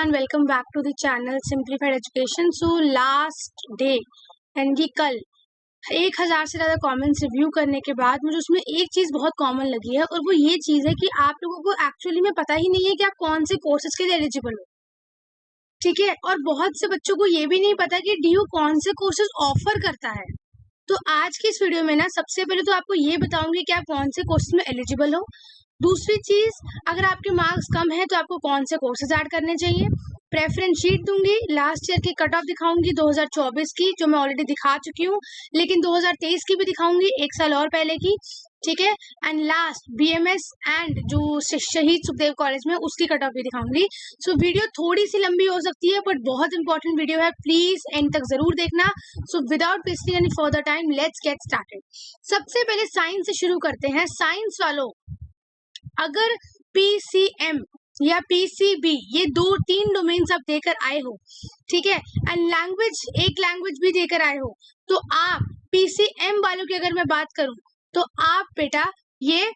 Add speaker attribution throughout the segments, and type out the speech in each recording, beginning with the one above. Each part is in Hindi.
Speaker 1: everyone, welcome back to the channel Simplified Education. So last day यानी कि कल 1000 से ज़्यादा कमेंट्स रिव्यू करने के बाद मुझे उसमें एक चीज़ बहुत कॉमन लगी है और वो ये चीज़ है कि आप लोगों को एक्चुअली में पता ही नहीं है कि आप कौन से कोर्सेज के लिए एलिजिबल हो, ठीक है। और बहुत से बच्चों को ये भी नहीं पता कि DU कौन से कोर्सेज ऑफर करता है। तो आज की इस वीडियो में ना सबसे पहले तो आपको ये बताऊंगी कि आप कौन से कोर्सेज में एलिजिबल हो। दूसरी चीज, अगर आपके मार्क्स कम है तो आपको कौन से कोर्सेज ऐड करने चाहिए। प्रेफरेंस शीट दूंगी, लास्ट ईयर की कट ऑफ दिखाऊंगी 2024 की, जो मैं ऑलरेडी दिखा चुकी हूँ, लेकिन 2023 की भी दिखाऊंगी, एक साल और पहले की, ठीक है। एंड लास्ट BMS एंड जो शहीद सुखदेव कॉलेज में उसकी कट ऑफ भी दिखाऊंगी। सो वीडियो थोड़ी सी लंबी हो सकती है बट बहुत इंपॉर्टेंट वीडियो है, प्लीज एंड तक जरूर देखना। So without wasting any further time let's get started. सबसे पहले साइंस से शुरू करते हैं। साइंस वालों, अगर PCM या PCB ये 2-3 डोमेन्स आप देकर आए हो, ठीक है, एंड लैंग्वेज एक लैंग्वेज भी देकर आए हो, तो आप PCM वालों की अगर मैं बात करूं तो आप बेटा ये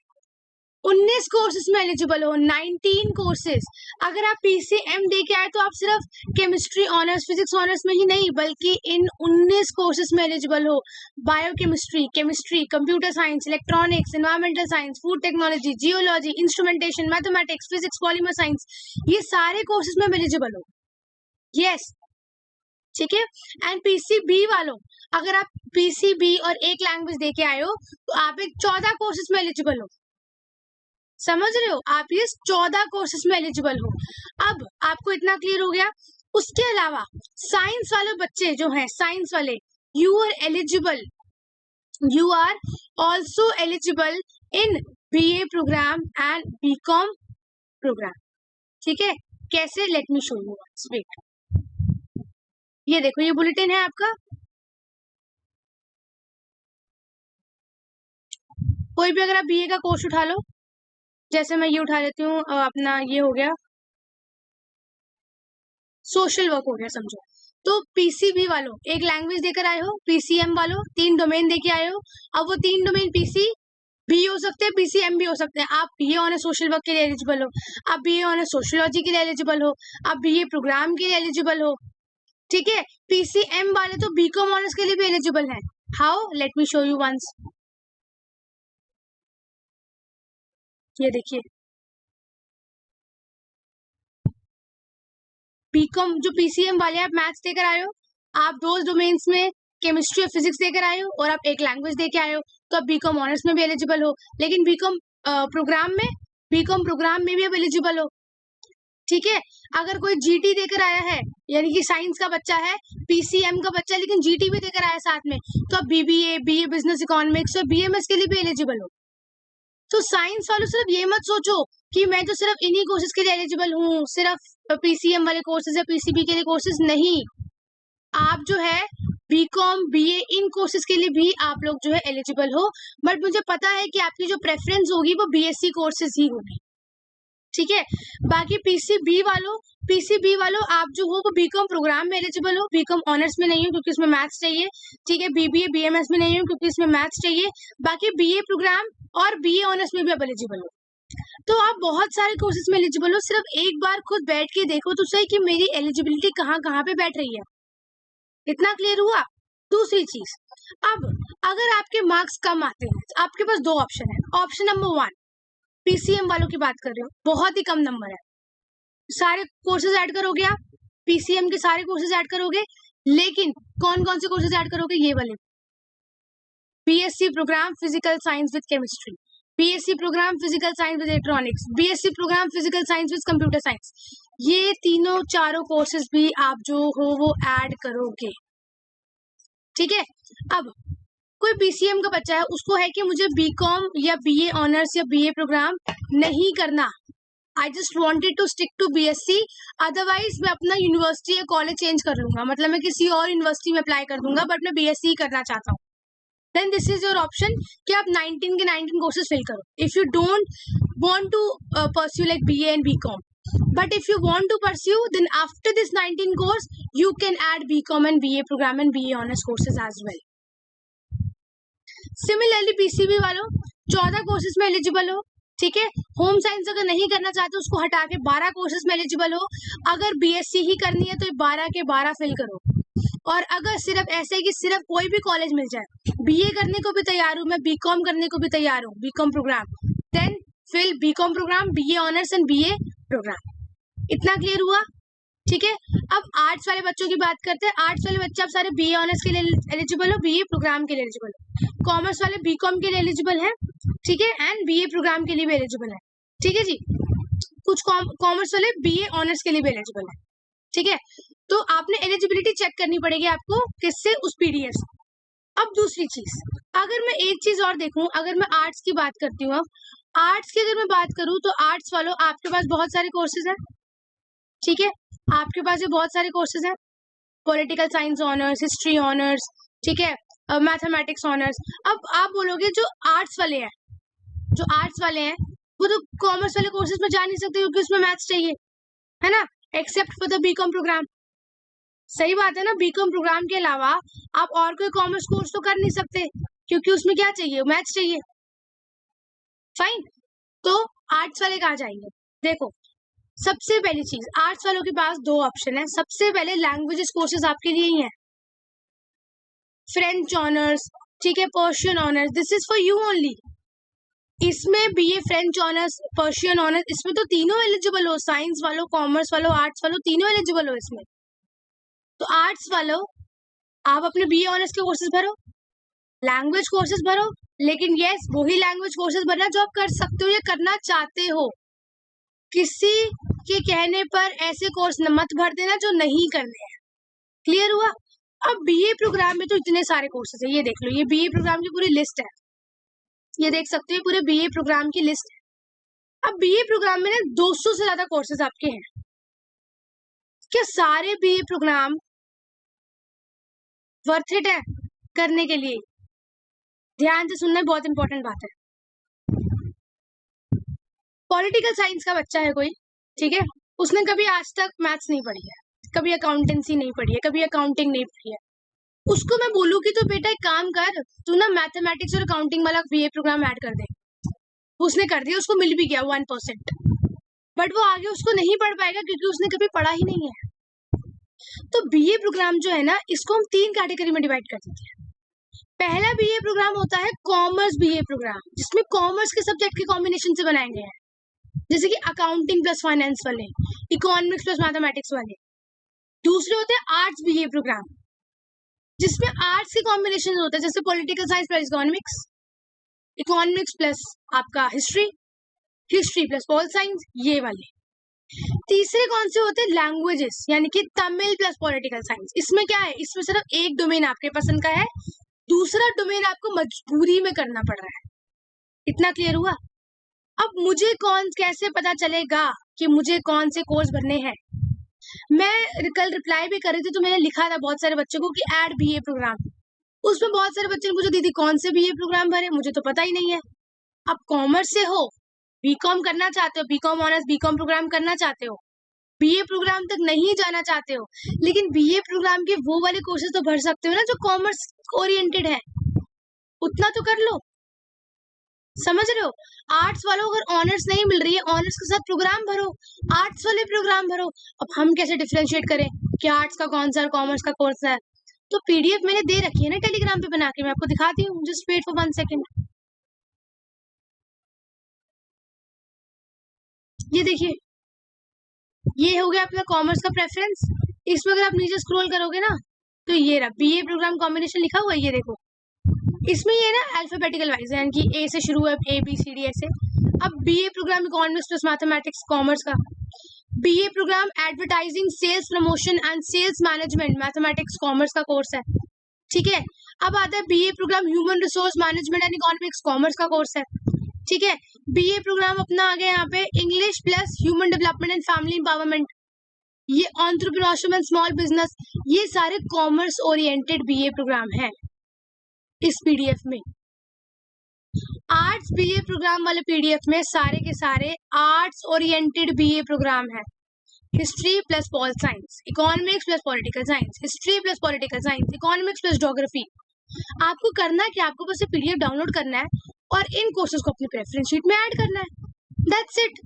Speaker 1: 19 कोर्सेज में एलिजिबल हो, 19 कोर्सेज। अगर आप PCM दे के आए तो आप सिर्फ केमिस्ट्री ऑनर्स, फिजिक्स ऑनर्स में ही नहीं बल्कि इन 19 कोर्सेज में एलिजिबल हो। Biochemistry, chemistry, computer science, electronics, environmental science, food technology, geology, instrumentation, mathematics, physics, polymer science, ये सारे कोर्सेज में एलिजिबल हो। यस, ठीक है। एंड PCB वालों, अगर आप PCB और एक लैंग्वेज दे के आए हो तो आप एक 14 कोर्सेज में एलिजिबल हो। समझ रहे हो, आप ये 14 कोर्सेज में एलिजिबल हो। अब आपको इतना क्लियर हो गया। उसके अलावा साइंस वाले बच्चे जो हैं, साइंस वाले, you are also eligible in BA program and BCom program, ठीक है। कैसे, let me show you. Wait, ये देखो, ये बुलेटिन है आपका। कोई भी अगर आप BA का कोर्स उठा लो, जैसे मैं ये उठा लेती हूँ, अपना ये हो गया सोशल वर्क हो गया समझो। तो PCB वालों एक लैंग्वेज देकर आए हो, PCM वालों 3 डोमेन देके आए हो। अब वो 3 डोमेन PCB हो सकते हैं, PCM भी हो सकते हैं। आप BA ऑनर्स सोशल वर्क के लिए एलिजिबल हो, आप BA ऑनर्स सोशियोलॉजी के लिए एलिजिबल हो, आप BA प्रोग्राम के लिए एलिजिबल हो, ठीक है। PCM वाले तो BCom ऑनर्स के लिए भी एलिजिबल है। How, let me show you once. ये देखिए, BCom जो PCM वाले आप मैथ्स देकर आए हो, आप 2 डोमेन्स में केमिस्ट्री और फिजिक्स देकर आए हो और आप एक लैंग्वेज देकर आए हो, तो आप BCom ऑनर्स में भी एलिजिबल हो। लेकिन BCom प्रोग्राम में भी आप एलिजिबल हो, ठीक है। अगर कोई GT देकर आया है, यानी कि साइंस का बच्चा है, PCM का बच्चा लेकिन GT भी देकर आया साथ में, तो आप BA बिजनेस इकोनॉमिक्स और BMS के लिए भी एलिजिबल हो। तो साइंस वालों सिर्फ ये मत सोचो कि मैं तो सिर्फ इन्हीं कोर्सेज के लिए एलिजिबल हूँ, सिर्फ PCM वाले कोर्सेज या PCB के लिए कोर्सेज नहीं। आप जो है BCom BA इन कोर्सेज के लिए भी आप लोग जो है एलिजिबल हो। बट मुझे पता है कि आपकी जो प्रेफरेंस होगी वो BSc कोर्सेज ही होगी, ठीक है। बाकी PCB वालों आप जो हो वो BCom प्रोग्राम में एलिजिबल हो। BCom ऑनर्स में नहीं हो क्योंकि इसमें मैथ्स चाहिए, ठीक है। BBA BMS में नहीं हो क्योंकि इसमें मैथ्स चाहिए। बाकी BA प्रोग्राम और BA ऑनर्स में भी आप एलिजिबल हो। तो आप बहुत सारे कोर्सेज में एलिजिबल हो। सिर्फ एक बार खुद बैठ के देखो तो सही कि मेरी एलिजिबिलिटी कहाँ कहाँ पे बैठ रही है। इतना क्लियर हुआ। दूसरी चीज, अब अगर आपके मार्क्स कम आते हैं, आपके पास 2 ऑप्शन है। ऑप्शन नंबर 1, PCM वालों की बात कर रहे हो, बहुत ही कम नंबर है, सारे कोर्सेज ऐड करोगे आप, PCM के सारे कोर्सेज ऐड करोगे, लेकिन कौन कौन से कोर्सेज ऐड करोगे? ये वाले, BSc program physical science with chemistry, BSc program physical science with electronics, BSc program physical science with computer science, ये तीनों चारों कोर्सेज भी आप जो हो वो ऐड करोगे, ठीक है। अब कोई PCM का बच्चा है, उसको है कि मुझे BCom या BA ऑनर्स या BA प्रोग्राम नहीं करना, I just wanted to stick to BSc, otherwise मैं अपना यूनिवर्सिटी या कॉलेज चेंज कर लूंगा, मतलब मैं किसी और यूनिवर्सिटी में अप्लाई कर दूंगा, बट मैं BSc ही करना चाहता हूँ। Then this is your option कि आप 19 के 19 कोर्सेज फिल करो। If you don't want to pursue like BA and BCom, but if you want to pursue, then after this 19 course you can add BCom and BA program and BA honors courses as well. Similarly PCB वालों 14 कोर्सेज में एलिजिबल हो, ठीक है। होम साइंस अगर नहीं करना चाहते उसको हटा के 12 कोर्सेज में एलिजिबल हो। अगर बीएससी ही करनी है तो 12 के 12 फिल करो। और अगर सिर्फ ऐसे कि सिर्फ कोई भी कॉलेज मिल जाए, बीए करने को भी तैयार हूँ मैं, बीकॉम करने को भी तैयार हूँ, BCom program, then fill BCom program, BA honours and BA program. इतना क्लियर हुआ? ठीक है। अब आर्ट्स वाले बच्चों की बात करते हैं। आर्ट्स वाले बच्चे अब सारे बीए ऑनर्स के लिए एलिजिबल हो, बीए प्रोग्राम के लिए एलिजिबल हो। कॉमर्स वाले बीकॉम के लिए एलिजिबल है, ठीक है, एंड बीए प्रोग्राम के लिए भी एलिजिबल है, ठीक है जी। कुछ कॉमर्स वाले बीए ऑनर्स के लिए भी एलिजिबल है, ठीक है। तो आपने एलिजिबिलिटी चेक करनी पड़ेगी आपको, किससे? उस पीडीएफ से। अब दूसरी चीज, अगर मैं एक चीज और देखूं, अगर मैं आर्ट्स की बात करती हूँ, अब आर्ट्स की अगर मैं बात करूं तो आर्ट्स वालों आपके पास बहुत सारे कोर्सेज हैं, ठीक है। आपके पास ये बहुत सारे कोर्सेज हैं, political science honours, history honours, ठीक है, मैथमेटिक्स ऑनर्स। अब आप बोलोगे जो आर्ट्स वाले हैं, जो आर्ट्स वाले हैं वो तो कॉमर्स वाले कोर्सेज में जा नहीं सकते क्योंकि उसमें मैथ्स चाहिए, है ना, except for the BCom program. सही बात है ना, बीकॉम प्रोग्राम के अलावा आप और कोई कॉमर्स कोर्स तो कर नहीं सकते क्योंकि उसमें क्या चाहिए? मैथ्स चाहिए। फाइन। तो आर्ट्स वाले कहाँ जाएंगे? देखो, सबसे पहली चीज, आर्ट्स वालों के पास दो ऑप्शन है। सबसे पहले लैंग्वेजेस कोर्सेज आपके लिए ही है, फ्रेंच ऑनर्स, ठीक है, Persian honours, this is for you only. इसमें BA French honours, Persian honours, इसमें तो तीनों एलिजिबल हो, साइंस वालों, कॉमर्स वालों, आर्ट्स वालों, तीनों एलिजिबल हो इसमें। तो आर्ट्स वालों आप अपने बीए ऑनर्स के कोर्सेज भरो, लैंग्वेज कोर्सेज भरो, लेकिन यस वही लैंग्वेज कोर्सेज भरना जो आप कर सकते हो या करना चाहते हो। किसी के कहने पर ऐसे कोर्स मत भर देना जो नहीं करने हैं। क्लियर हुआ? अब बीए प्रोग्राम में तो इतने सारे कोर्सेज है, ये देख लो, ये बीए प्रोग्राम की पूरी लिस्ट है, ये देख सकते हो पूरे बीए प्रोग्राम की लिस्ट है। अब बीए प्रोग्राम में ना 200 से ज्यादा कोर्सेज आपके हैं। क्या सारे बीए प्रोग्राम वर्थ इट है करने के लिए? ध्यान से सुनना, बहुत इंपॉर्टेंट बात है। पॉलिटिकल साइंस का बच्चा है कोई, ठीक है, उसने कभी आज तक मैथ्स नहीं पढ़ी है, कभी अकाउंटेंसी नहीं पढ़ी है, कभी अकाउंटिंग नहीं पढ़ी है, उसको मैं बोलूँ कि तो बेटा एक काम कर, तू ना मैथमेटिक्स और अकाउंटिंग वाला बीए प्रोग्राम ऐड कर दे, उसने कर दिया, उसको मिल भी गया 1%, बट वो आगे उसको नहीं पढ़ पाएगा क्योंकि उसने कभी पढ़ा ही नहीं है। तो बीए प्रोग्राम जो है ना, इसको हम 3 कैटेगरी में डिवाइड कर देते हैं। पहला बीए प्रोग्राम होता है कॉमर्स बीए प्रोग्राम, जिसमें कॉमर्स के सब्जेक्ट के कॉम्बिनेशन से बनाए गए हैं, जैसे कि अकाउंटिंग प्लस फाइनेंस वाले, इकोनॉमिक्स प्लस मैथमेटिक्स वाले। दूसरे होते हैं आर्ट्स बीए प्रोग्राम, जिसमें आर्ट्स के कॉम्बिनेशन होता है, जैसे political science plus economics, economics plus आपका history, history plus pol science, ये वाले। तीसरे कौन से होते हैं? लैंग्वेजेस, यानी कि तमिल प्लस पॉलिटिकल साइंस। इसमें क्या है? इसमें सिर्फ एक डोमेन आपके पसंद का है, दूसरा डोमेन आपको मजबूरी में करना पड़ रहा है। इतना क्लियर हुआ? अब मुझे कैसे पता चलेगा कि मुझे कौन से कोर्स भरने हैं? मैं कल रिप्लाई भी कर रही थी तो मैंने लिखा था बहुत सारे बच्चों को कि ऐड बीए प्रोग्राम, उसमें बहुत सारे बच्चे ने पूछा दीदी कौन से बीए प्रोग्राम भरे, मुझे तो पता ही नहीं है। अब कॉमर्स से हो, बीकॉम करना चाहते हो, बीकॉम ऑनर्स बीकॉम प्रोग्राम करना चाहते हो, बीए प्रोग्राम तक नहीं जाना चाहते हो, लेकिन बीए प्रोग्राम के वो वाले कोर्सेज तो भर सकते हो ना जो कॉमर्स ओरिएंटेड है, उतना तो कर लो। समझ रहे हो? आर्ट्स वालों अगर ऑनर्स नहीं मिल रही है, ऑनर्स के साथ प्रोग्राम भरो, आर्ट्स वाले प्रोग्राम भरो। अब हम कैसे डिफरेंशिएट करें कि आर्ट्स का कौन सा और कॉमर्स का कोर्स है? तो पीडीएफ मैंने दे रखी है ना टेलीग्राम पे बना के, मैं आपको दिखाती हूँ, जस्ट वेट फॉर 1 सेकेंड। ये देखिए, ये हो गया अपना कॉमर्स का प्रेफरेंस। इसमें अगर आप नीचे स्क्रॉल करोगे ना तो ये रहा बीए प्रोग्राम कॉम्बिनेशन लिखा हुआ है, ये देखो, इसमें ये ना अल्फाबेटिकल वाइज है, यानी कि ए से शुरू है, ए बी सी डी ऐसे। अब BA program economics plus mathematics commerce का, BA program advertising sales promotion and sales management mathematics commerce का कोर्स है, ठीक है। अब आता है BA program human resource management and economics commerce का कोर्स है, ठीक है। बीए प्रोग्राम अपना आ गया यहाँ पे English plus human development and family empowerment, ये एंटरप्रेन्योरशिप एंड स्मॉल बिजनेस, ये सारे कॉमर्स ओरिएंटेड बीए प्रोग्राम है इस पीडीएफ में। आर्ट्स बीए प्रोग्राम वाले पीडीएफ में सारे के सारे आर्ट्स ओरिएंटेड बीए प्रोग्राम है, history plus pol science, economics plus political science, history plus political science, economics plus geography. आपको करना क्या? आपको बस पीडीएफ डाउनलोड करना है, और इन कोर्सेज को अपनी प्रेफरेंस शीट में ऐड करना है। That's it.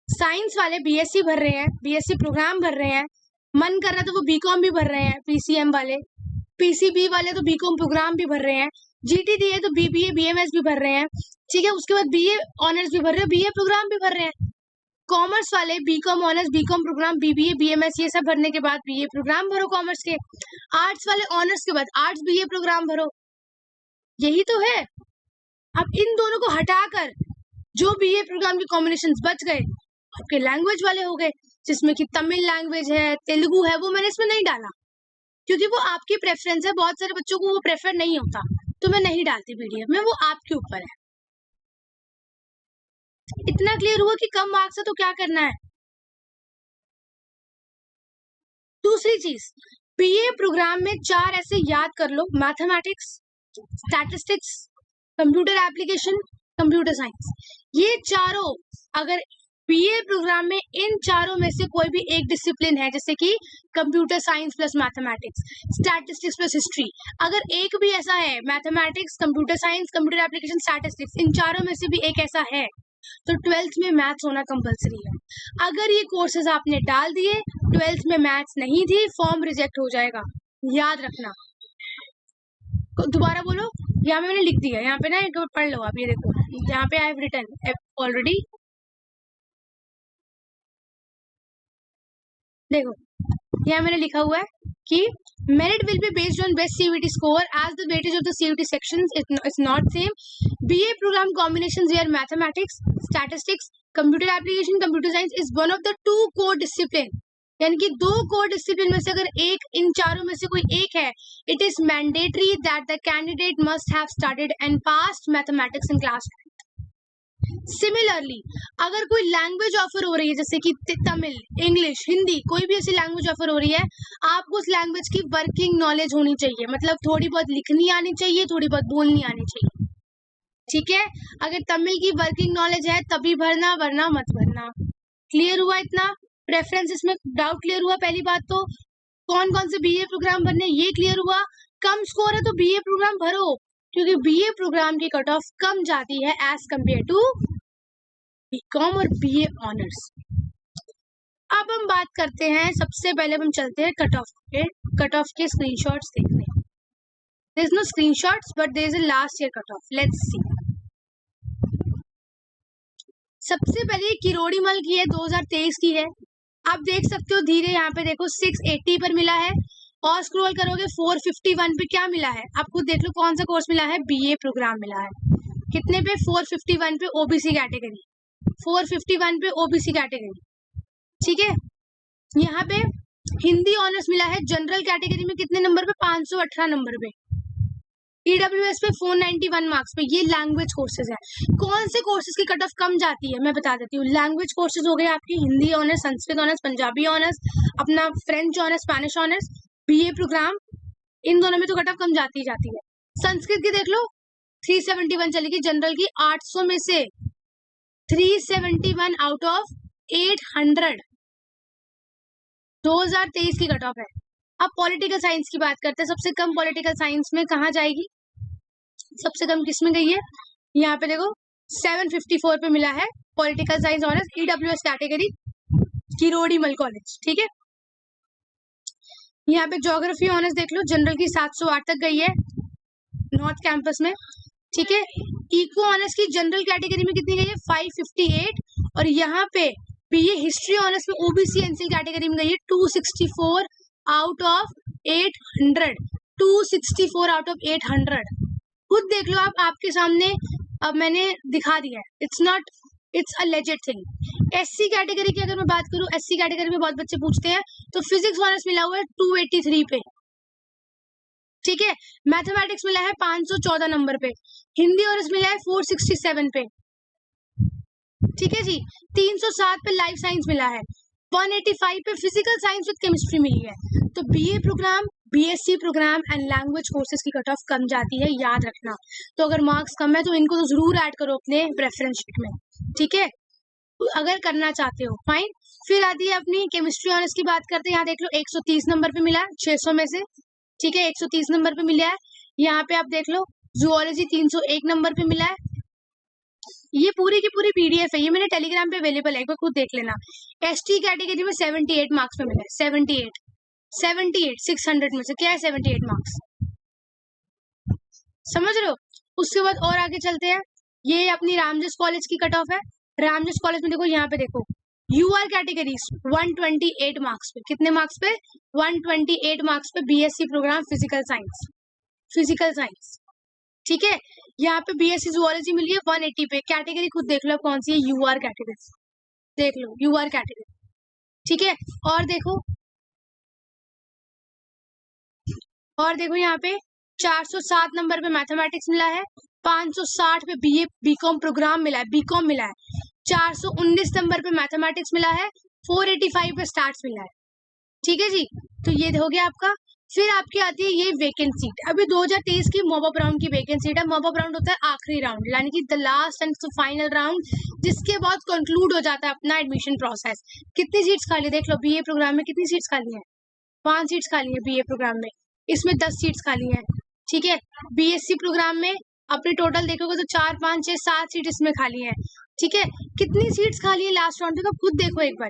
Speaker 1: साइंस वाले बीएससी भर रहे हैं, बीएससी प्रोग्राम भर रहे हैं, मन कर रहा है तो वो बीकॉम भी भर रहे हैं, पीसीएम वाले, पीसीबी वाले तो बीकॉम प्रोग्राम भी भर रहे हैं, जीटी दिए तो बीबीए बीएमएस भी भर रहे हैं, ठीक है, उसके बाद बीए ऑनर्स भी भर रहे हैं, बीए प्रोग्राम भी भर रहे हैं। कॉमर्स वाले BCom honours, BCom program, BBA BMS ये सब भरने के बाद बीए प्रोग्राम भरो कॉमर्स के। आर्ट्स वाले ऑनर्स के बाद आर्ट्स बीए प्रोग्राम भरो। यही तो है। अब इन दोनों को हटाकर जो बीए प्रोग्राम के कॉम्बिनेशंस बच गए आपके लैंग्वेज वाले हो गए, जिसमें कि तमिल लैंग्वेज है, तेलुगु है, वो मैंने इसमें नहीं डाला क्योंकि वो आपकी प्रेफरेंस है। बहुत सारे बच्चों को वो प्रेफर नहीं होता तो मैं नहीं डालती पीडीएफ में, वो आपके ऊपर है। इतना क्लियर हुआ कि कम मार्क्स है तो क्या करना है। दूसरी चीज, बीए प्रोग्राम में 4 ऐसे याद कर लो, mathematics, statistics, computer application, computer science. ये चारों अगर बीए प्रोग्राम में इन चारों में से कोई भी एक डिसिप्लिन है, जैसे कि computer science plus mathematics, statistics plus history, अगर एक भी ऐसा है, mathematics, computer science, computer application, statistics, इन चारों में से भी एक ऐसा है तो 12th में मैथ्स होना कंपलसरी है। अगर ये कोर्सेज आपने डाल दिए, 12th में मैथ्स नहीं थी, फॉर्म रिजेक्ट हो जाएगा, याद रखना। दोबारा बोलो, यहाँ पे मैंने लिख दिया, यहाँ पे ना एक बार पढ़ लो आप, ये देखो यहाँ पे आई हैव रिटन ऑलरेडी, देखो यहाँ मैंने लिखा हुआ है कि merit will be based on best CVT score as the weightage of the CVT sections is not same. BA program combinations here mathematics, statistics, computer application, computer science is one of the 2 core discipline. यानी कि 2 core discipline में से अगर एक इन चारों में से कोई एक है, it is mandatory that the candidate must have studied and passed mathematics in class 10th. Similarly अगर कोई लैंग्वेज ऑफर हो रही है, जैसे कि तमिल, इंग्लिश, हिंदी, कोई भी ऐसी लैंग्वेज ऑफर हो रही है, आपको उस लैंग्वेज की वर्किंग नॉलेज होनी चाहिए, मतलब थोड़ी बहुत लिखनी आनी चाहिए, थोड़ी बहुत बोलनी आनी चाहिए, ठीक है। अगर तमिल की वर्किंग नॉलेज है तभी भरना, वरना मत भरना। क्लियर हुआ इतना? प्रेफरेंस इसमें डाउट क्लियर हुआ? पहली बात तो कौन कौन से बीए प्रोग्राम भरने ये क्लियर हुआ। कम स्कोर है तो बीए प्रोग्राम भरो, क्योंकि बीए प्रोग्राम की कट ऑफ कम जाती है एज कंपेयर टू बीकॉम और बीए ऑनर्स। अब हम बात करते हैं, सबसे पहले हम चलते हैं कट ऑफ के स्क्रीनशॉट्स देखने। There is no screenshots but there is a last year cut off, let's see. सबसे पहले किरोड़ी मल की है, 2023 की है। आप देख सकते हो धीरे, यहाँ पे देखो 680 पर मिला है और स्क्रॉल करोगे 451 पे क्या मिला है, आपको देख लो कौन सा कोर्स मिला है, बीए प्रोग्राम मिला है। कितने पे? 451 पे ओबीसी कैटेगरी, 451 पे ओबीसी कैटेगरी, ठीक है। यहाँ पे हिंदी ऑनर्स मिला है जनरल कैटेगरी में, कितने नंबर पे? 518 नंबर पे। ईडब्ल्यूएस पे 491 मार्क्स पे। ये लैंग्वेज कोर्सेज है। कौन से कोर्सेज की कट ऑफ कम जाती है मैं बता देती हूँ। लैंग्वेज कोर्सेज हो गए आपकी, Hindi honours, Sanskrit honours, Punjabi honours, अपना French honours, Spanish honours, BA program, इन दोनों में तो कट ऑफ कम जाती ही जाती है। संस्कृत की देख लो 371 चलेगी, जनरल की 800 में से 371 आउट ऑफ 800 2023 की कट ऑफ है। अब पॉलिटिकल साइंस की बात करते हैं। सबसे कम पॉलिटिकल साइंस में कहाँ जाएगी, सबसे कम किसमें गई है? यहाँ पे देखो 754 पे मिला है political science honours, EWS category, Kirori Mal college, ठीक है। यहाँ पे ज्योग्राफी ऑनर्स देख लो, जनरल की 708 तक गई है नॉर्थ कैंपस में, ठीक है। इको ऑनर्स की जनरल कैटेगरी में कितनी गई है? 558। और यहाँ पे बीए हिस्ट्री ऑनर्स में ओबीसी एनसीएल कैटेगरी में गई है 264 आउट ऑफ 800, 264 आउट ऑफ 800। खुद देख लो आप, आपके सामने अब मैंने दिखा दिया है, it's a legit thing. SC category की अगर मैं बात करूं, एससी कैटेगरी में बहुत बच्चे पूछते हैं, तो फिजिक्स ऑनर्स मिला हुआ है 283 पे, ठीक है। मैथमेटिक्स मिला है 514 नंबर पे, हिंदी ऑनर्स मिला है 467 पे, ठीक है जी। 307 पे लाइफ साइंस मिला है, 185 पे फिजिकल साइंस विद केमिस्ट्री मिली है। तो BA program, BSc program and language courses की कट ऑफ कम जाती है, याद रखना। तो अगर मार्क्स कम है तो इनको तो जरूर ऐड करो अपने प्रेफरेंस शीट में, ठीक है, अगर करना चाहते हो, फाइन। फिर आती है अपनी केमिस्ट्री ऑनर्स की बात करते हैं। यहाँ देख लो 130 नंबर पे मिला है 600 में से, ठीक है, 130 नंबर पे मिला है। यहाँ पे आप देख लो जूलॉजी 301 नंबर पे मिला है। ये पूरी की पूरी पीडीएफ है, ये मेरे टेलीग्राम पे अवेलेबल है, एक बार खुद देख लेना। एसटी कैटेगरी में 78 मार्क्स पे मिला है, 78 600 में से क्या है 78 मार्क्स, समझ रहे हो। उसके बाद और आगे चलते हैं, ये अपनी रामजस कॉलेज की कट ऑफ है। रामजस कॉलेज में देखो, यहाँ पे देखो यूआर कैटेगरीज 128 मार्क्स पे, कितने मार्क्स पे 128 मार्क्स पे बीएससी प्रोग्राम फिजिकल साइंस, ठीक है। यहाँ पे बीएससी जूलॉजी मिली है 180 पे। कैटेगरी खुद देख लो कौन सी है, यूआर कैटेगरी, देख लो यूआर कैटेगरी, ठीक है। और देखो यहाँ पे 407 नंबर पे मैथमेटिक्स मिला है, 560 पे बीए बीकॉम प्रोग्राम मिला है, बीकॉम मिला है। 419 नंबर पे मैथमेटिक्स मिला है, 485 पे स्टार्स मिला है, ठीक है जी। तो ये हो गया आपका। फिर आपकी आती है ये वैकेंसी, अभी 2023 की मॉपअप राउंड की वैकेंसी है। मॉपअप राउंड होता है आखिरी राउंड, यानी कि the last and final round, जिसके बाद कंक्लूड हो जाता है अपना एडमिशन प्रोसेस। कितनी सीट्स खाली देख लो, बीए प्रोग्राम में कितनी सीट्स खाली है, 5 सीट्स खाली है बीए प्रोग्राम में, इसमें 10 सीट्स खाली हैं, ठीक है। बीएससी प्रोग्राम में अपने टोटल देखोगे तो 4 5 6 7 सीट इसमें खाली हैं, ठीक है। कितनी सीट्स खाली है लास्ट राउंड में, खुद देखो एक बार,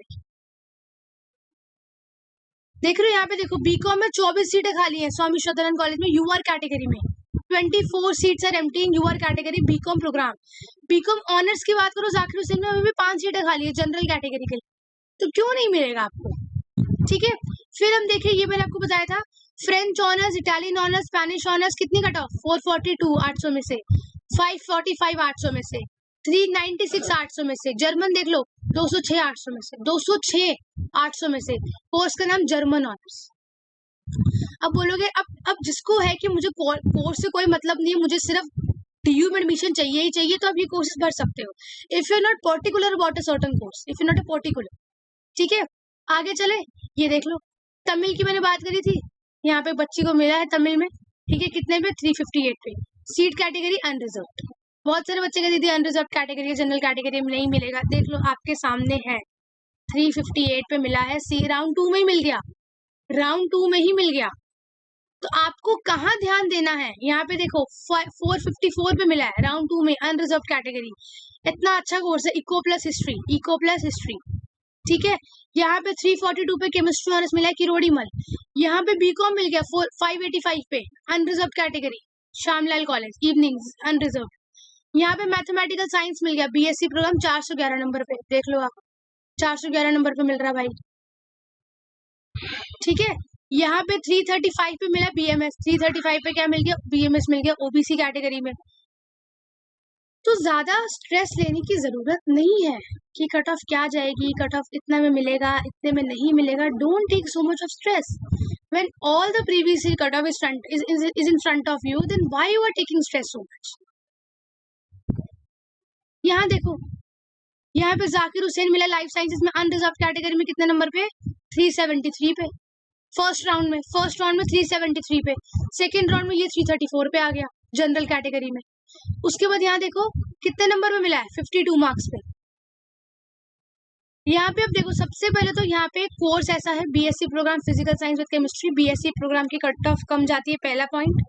Speaker 1: देख रहे हो यहाँ पे देखो बीकॉम में 24 सीटें खाली हैं स्वामी श्रद्धानंद कॉलेज में यूआर कैटेगरी में, 24 seats are empty in UR category BCom program. BCom honours की बात करो जाकिर हुसैन में, अभी भी 5 सीटें खाली है जनरल कैटेगरी के लिए, तो क्यों नहीं मिलेगा आपको, ठीक है। फिर हम देखें, ये मैंने आपको बताया था French honours, Italian honours, Spanish honours, कितनी कट ऑफ 442 800 में से, 545 800 में से, 396 800 में से। जर्मन देख लो 206 800 में से, 206 800 में से। कोर्स का नाम जर्मन ऑनर्स। अब बोलोगे, अब जिसको है कि मुझे कोर्स से कोई मतलब नहीं है, मुझे सिर्फ डीयू में एडमिशन चाहिए ही चाहिए, तो आप ये कोर्सेज भर सकते हो, if you are not particular about a certain course, if you not a particular, ठीक है। आगे चले, ये देख लो तमिल की मैंने बात करी थी, यहाँ पे बच्ची को मिला है तमिल में, ठीक है, कितने पे 358 पे। सीट कैटेगरी अनरिजर्व्ड, बहुत सारे बच्चे का दीदी अनरिजर्व कैटेगरी, जनरल कैटेगरी में नहीं मिलेगा, देख लो आपके सामने है 358 पे मिला है, सी राउंड 2 में ही मिल गया, राउंड 2 में ही मिल गया। तो आपको कहाँ ध्यान देना है, यहाँ पे देखो 454 पे मिला है राउंड 2 में अनरिजर्व कैटेगरी, इतना अच्छा कोर्स है, इको प्लस हिस्ट्री, ठीक है। यहाँ पे 342 पे केमिस्ट्री ऑनर्स मिला है किरोड़ीमल, यहाँ पे बीकॉम मिल गया 585 पे unreserved category Shyamlal college evenings unreserved. यहाँ पे मैथमेटिकल साइंस मिल गया बीएससी प्रोग्राम 411 नंबर पे, देख लो आप 411 नंबर पे मिल रहा भाई, ठीक है। यहाँ पे 335 पे मिला बीएमएस, 335 पे क्या मिल गया, बीएमएस मिल गया ओबीसी कैटेगरी में। तो ज्यादा स्ट्रेस लेने की जरूरत नहीं है कि कट ऑफ क्या जाएगी, कट ऑफ इतना में मिलेगा, इतने में नहीं मिलेगा। Don't take so much of stress when all the previous year cut off is in front of you, then why you are taking stress so much. यहाँ देखो, यहाँ पे जाकिर हुसैन मिला लाइफ साइंसेज में अनरिजर्व कैटेगरी में, कितने नंबर पे 373 पे, फर्स्ट राउंड में 373 पे, सेकेंड राउंड में ये 334 पे आ गया जनरल कैटेगरी में। उसके बाद यहाँ देखो कितने नंबर में मिला है 52 मार्क्स पे। यहाँ पे अब देखो, सबसे पहले तो यहाँ पे कोर्स ऐसा है BSc program physical science with chemistry, BSc program की कट ऑफ कम जाती है, पहला पॉइंट।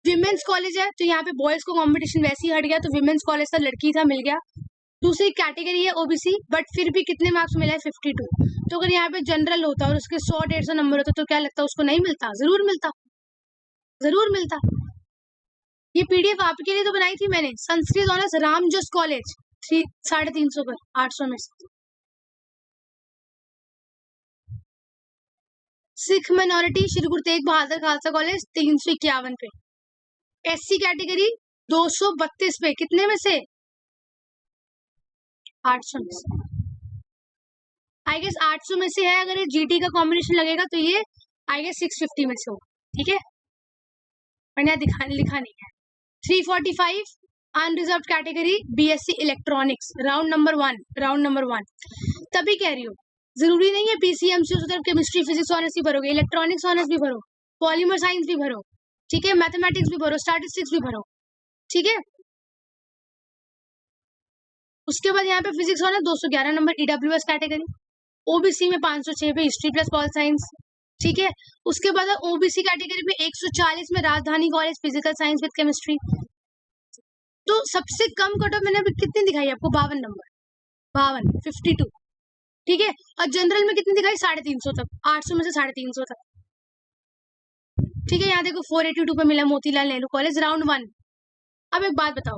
Speaker 1: विमेंस कॉलेज है तो यहाँ पे बॉयज को कंपटीशन वैसे ही हट गया, तो विमेंस कॉलेज का लड़की था मिल गया। दूसरी कैटेगरी है ओबीसी, बट फिर भी कितने मार्क्स मिला है 52। तो अगर यहाँ पे जनरल होता और उसके 100-150 नंबर होता तो क्या लगता है उसको नहीं मिलता, जरूर मिलता। ये पीडीएफ आपके लिए तो बनाई थी मैंने, संस्कृत ऑनर्स रामजस कॉलेज 350 पर 800 में से। सिख माइनॉरिटी श्री गुरु तेग बहादुर खालसा कॉलेज 351 पे। एससी कैटेगरी 232 पे, कितने में से 800 में से। आई गेस 800 में से है, अगर ये जीटी का कॉम्बिनेशन लगेगा तो ये आई गेस 650 में से हो, ठीक है, मैंने लिखा नहीं है। 345 unreserved category BSc electronics round number 1, तभी कह रही हूँ जरूरी नहीं है पीसीएमसी उधर केमिस्ट्री फिजिक्स ऑनर्स ही भरोगे, इलेक्ट्रॉनिक्स ऑनर्स भी भरो, पॉलीमर साइंस भी भरो, ठीक है, मैथमेटिक्स भी भरो, स्टैटिस्टिक्स भी भरो, ठीक है। उसके बाद यहाँ पे physics honours 211 number EWS category, OBC में 506 पे हिस्ट्री प्लस पॉल साइंस, ठीक है। उसके बाद ओबीसी कैटेगरी में 140 में राजधानी college physical science with chemistry. तो सबसे कम कट ऑफ मैंने अभी कितनी दिखाई आपको, 52 नंबर, 52 ठीक है। और जनरल में कितनी दिखाई, 350 तक, 800 में से 350 तक, ठीक है। यहाँ देखो 482 पे मिला मोतीलाल नेहरू कॉलेज, राउंड 1। अब एक बात बताओ,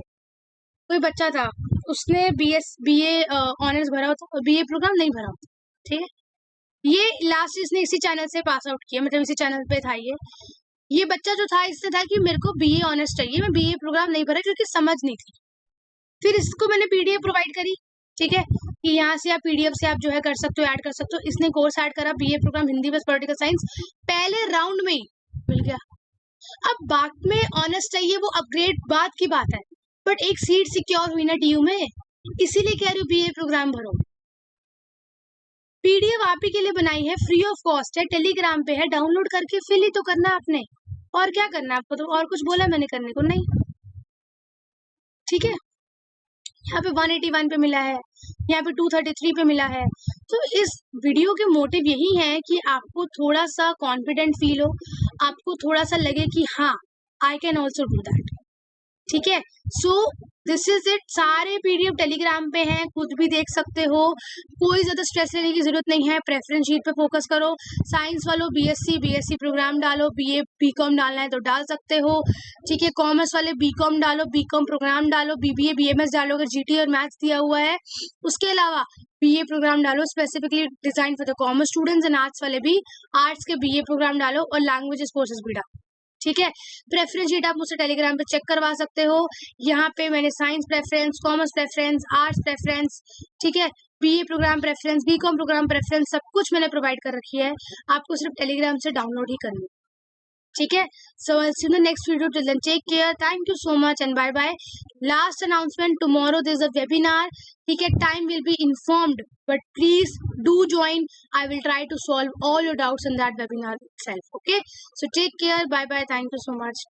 Speaker 1: कोई बच्चा था उसने बीए ऑनर्स भरा होता, बीए प्रोग्राम नहीं भरा होता, ठीक है। ये लास्ट इसने इसी चैनल से पास आउट किया, मतलब इसी चैनल पे था ये बच्चा जो था इससे था कि मेरे को बीए ऑनर्स चाहिए, मैं बीए प्रोग्राम नहीं भरा क्योंकि समझ नहीं थी। फिर इसको मैंने पीडीएफ प्रोवाइड करी, ठीक है, कि यहाँ से आप पीडीएफ से आप जो है कर सकते हो, ऐड कर सकते हो। इसने कोर्स ऐड करा, बीए प्रोग्राम हिंदी बस पॉलिटिकल साइंस, पहले राउंड में ही मिल गया। अब बात में ऑनर्स चाहिए, वो अपग्रेड बात की बात है, बट एक सीट सिक्योर हुई ना टीयू में, इसीलिए कह रही हूँ बीए प्रोग्राम भरो। पीडीएफ आप ही के लिए बनाई है, फ्री ऑफ कॉस्ट है, टेलीग्राम पे है, डाउनलोड करके फिल ही तो करना आपने, और क्या करना है आपको, तो और कुछ बोला मैंने करने को नहीं, ठीक है। यहाँ पे 181 पे मिला है, यहाँ पे 233 पे मिला है। तो इस वीडियो के मोटिव यही है कि आपको थोड़ा सा कॉन्फिडेंट फील हो, आपको थोड़ा सा लगे कि हाँ I can also do that, ठीक है। सो दिस इज इट, सारे पीडीएफ टेलीग्राम पे हैं, खुद भी देख सकते हो, कोई ज्यादा स्ट्रेस लेने की जरूरत नहीं है। प्रेफरेंस शीट पे फोकस करो, साइंस वालों बीएससी प्रोग्राम डालो, बीए बीकॉम डालना है तो डाल सकते हो, ठीक है। कॉमर्स वाले बीकॉम डालो, बीकॉम प्रोग्राम डालो, बीबीए बीएमएस डालो अगर जीटी और मैथ्स दिया हुआ है। उसके अलावा बीए प्रोग्राम डालो specifically design for the commerce students, and arts वाले भी आर्ट्स के बीए प्रोग्राम डालो, और लैंग्वेजेस कोर्सेज भी डालो, ठीक है। प्रेफरेंस शीट आप मुझसे टेलीग्राम पे चेक करवा सकते हो। यहाँ पे मैंने science preference, commerce preference, arts preference, ठीक है, BA program preference, BCom program preference, सब कुछ मैंने प्रोवाइड कर रखी है, आपको सिर्फ टेलीग्राम से डाउनलोड ही करनी है, ठीक है। So I see you in the next video, till then take care, thank you so much and bye bye. Last announcement, tomorrow there is a webinar, ठीक है, time will be informed, but please do join. I will try to solve all your doubts in that webinar itself, okay. So take care, bye bye, thank you so much.